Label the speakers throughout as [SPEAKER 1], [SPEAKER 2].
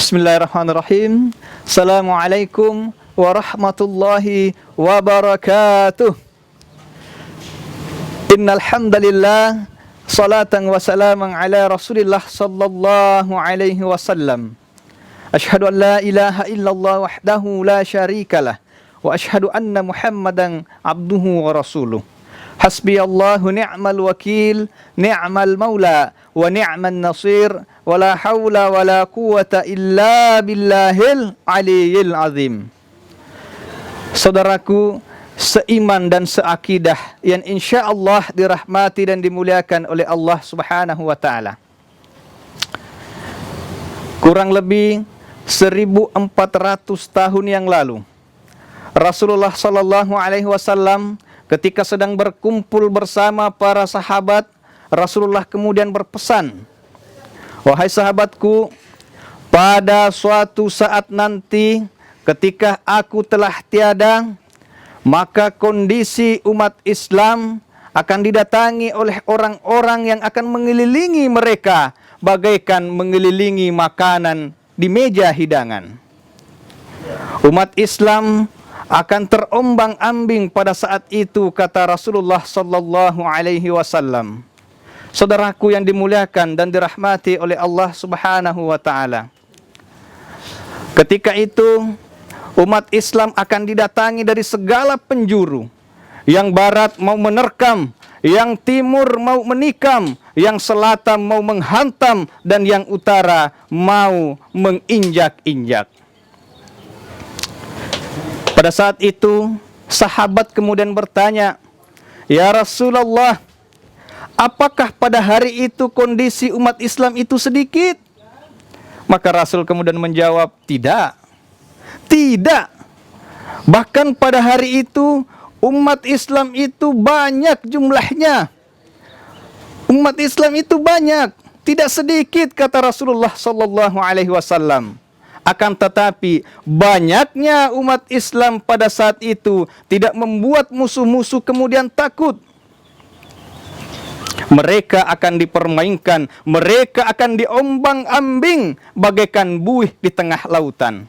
[SPEAKER 1] Bismillahirrahmanirrahim. Assalamualaikum warahmatullahi wabarakatuh. Innal hamdalillah salatan wa salaman ala Rasulillah sallallahu alaihi wasallam. Asyhadu an la ilaha illallah wahdahu la syarikalah wa asyhadu anna Muhammadan abduhu wa rasuluh. Hasbiyallahu ni'mal wakil, ni'mal maula wa ni'man nasir, wa la hawla wa la quwata illa billahil aliyyil azim. Saudaraku seiman dan seakidah yang insyaallah dirahmati dan dimuliakan oleh Allah Subhanahu wa taala. Kurang lebih 1400 tahun yang lalu, Rasulullah sallallahu alaihi wasallam ketika sedang berkumpul bersama para sahabat, Rasulullah kemudian berpesan, "Wahai sahabatku, pada suatu saat nanti ketika aku telah tiada, maka kondisi umat Islam akan didatangi oleh orang-orang yang akan mengelilingi mereka bagaikan mengelilingi makanan di meja hidangan. Umat Islam akan terombang-ambing pada saat itu," kata Rasulullah sallallahu alaihi wasallam. Saudaraku yang dimuliakan dan dirahmati oleh Allah Subhanahu wa taala. Ketika itu umat Islam akan didatangi dari segala penjuru. Yang barat mau menerkam, yang timur mau menikam, yang selatan mau menghantam, dan yang utara mau menginjak-injak. Pada saat itu, sahabat kemudian bertanya, "Ya Rasulullah, apakah pada hari itu kondisi umat Islam itu sedikit?" Maka Rasul kemudian menjawab, "Tidak. Tidak. Bahkan pada hari itu umat Islam itu banyak jumlahnya. Umat Islam itu banyak, tidak sedikit," kata Rasulullah sallallahu alaihi wasallam. Akan tetapi banyaknya umat Islam pada saat itu tidak membuat musuh-musuh kemudian takut. Mereka akan dipermainkan, mereka akan diombang-ambing bagaikan buih di tengah lautan.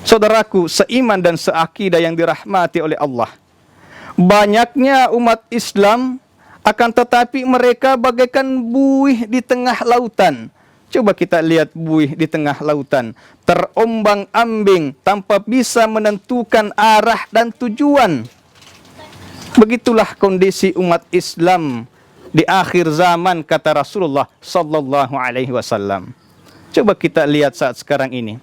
[SPEAKER 1] Saudaraku seiman dan seakidah yang dirahmati oleh Allah, banyaknya umat Islam akan tetapi mereka bagaikan buih di tengah lautan. Coba kita lihat buih di tengah lautan, terombang-ambing tanpa bisa menentukan arah dan tujuan. Begitulah kondisi umat Islam di akhir zaman, kata Rasulullah sallallahu alaihi wasallam. Coba kita lihat saat sekarang ini.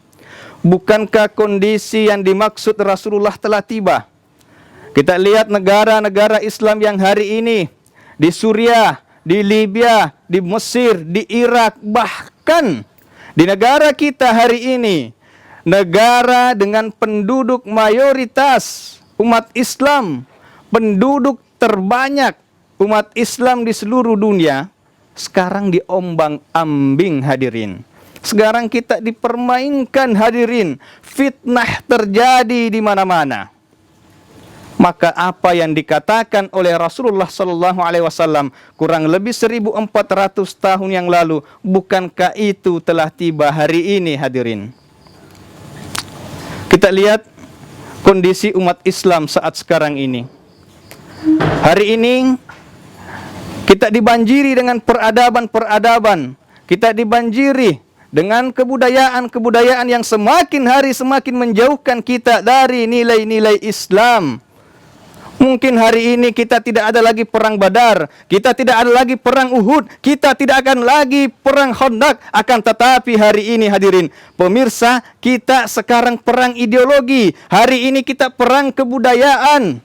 [SPEAKER 1] Bukankah kondisi yang dimaksud Rasulullah telah tiba? Kita lihat negara-negara Islam yang hari ini di Suriah, di Libya, di Mesir, di Irak, bahkan di negara kita hari ini, negara dengan penduduk mayoritas umat Islam, penduduk terbanyak umat Islam di seluruh dunia, sekarang diombang-ambing hadirin. Sekarang kita dipermainkan hadirin, fitnah terjadi di mana-mana. Maka apa yang dikatakan oleh Rasulullah sallallahu alaihi wasallam kurang lebih 1400 tahun yang lalu, bukankah itu telah tiba hari ini hadirin? Kita lihat kondisi umat Islam saat sekarang ini. Hari ini kita dibanjiri dengan peradaban-peradaban. Kita dibanjiri dengan kebudayaan-kebudayaan yang semakin hari semakin menjauhkan kita dari nilai-nilai Islam. Mungkin hari ini kita tidak ada lagi perang Badar, kita tidak ada lagi perang Uhud, kita tidak akan lagi perang Khandaq. Akan tetapi hari ini hadirin pemirsa, kita sekarang perang ideologi. Hari ini kita perang kebudayaan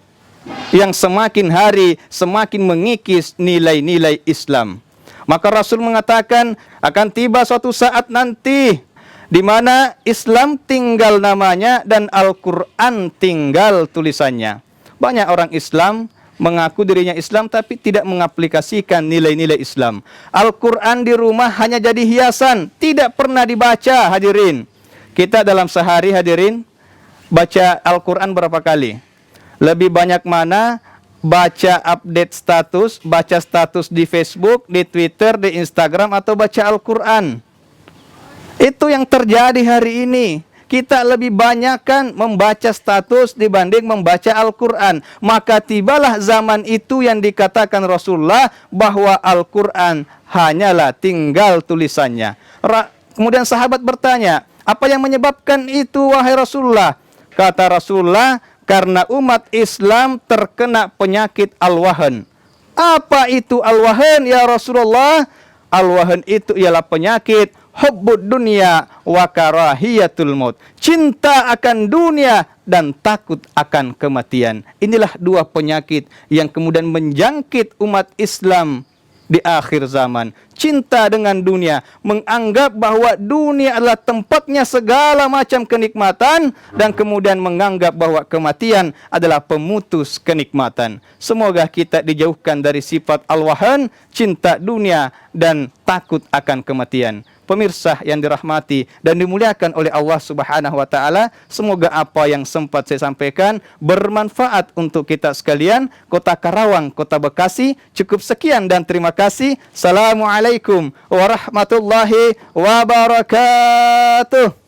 [SPEAKER 1] yang semakin hari semakin mengikis nilai-nilai Islam. Maka Rasul mengatakan akan tiba suatu saat nanti di mana Islam tinggal namanya dan Al-Quran tinggal tulisannya. Banyak orang Islam mengaku dirinya Islam tapi tidak mengaplikasikan nilai-nilai Islam. Al-Quran di rumah hanya jadi hiasan, tidak pernah dibaca hadirin. Kita dalam sehari hadirin baca Al-Quran berapa kali? Lebih banyak mana baca update status, baca status di Facebook, di Twitter, di Instagram, atau baca Al-Quran? Itu yang terjadi hari ini. Kita lebih banyakkan membaca status dibanding membaca Al-Quran. Maka tibalah zaman itu yang dikatakan Rasulullah bahwa Al-Quran hanyalah tinggal tulisannya. Kemudian sahabat bertanya, apa yang menyebabkan itu wahai Rasulullah? Kata Rasulullah, karena umat Islam terkena penyakit al-wahan. Apa itu al-wahan ya Rasulullah? Al-wahan itu ialah penyakit hubbud dunia wa karahiyatul maut. Cinta akan dunia dan takut akan kematian. Inilah dua penyakit yang kemudian menjangkit umat Islam di akhir zaman. Cinta dengan dunia, menganggap bahwa dunia adalah tempatnya segala macam kenikmatan, dan kemudian menganggap bahwa kematian adalah pemutus kenikmatan. Semoga kita dijauhkan dari sifat al-wahan, cinta dunia dan takut akan kematian. Pemirsa yang dirahmati dan dimuliakan oleh Allah Subhanahu wa taala, semoga apa yang sempat saya sampaikan bermanfaat untuk kita sekalian. Kota Karawang, Kota Bekasi. Cukup sekian dan terima kasih. Assalamualaikum warahmatullahi wabarakatuh.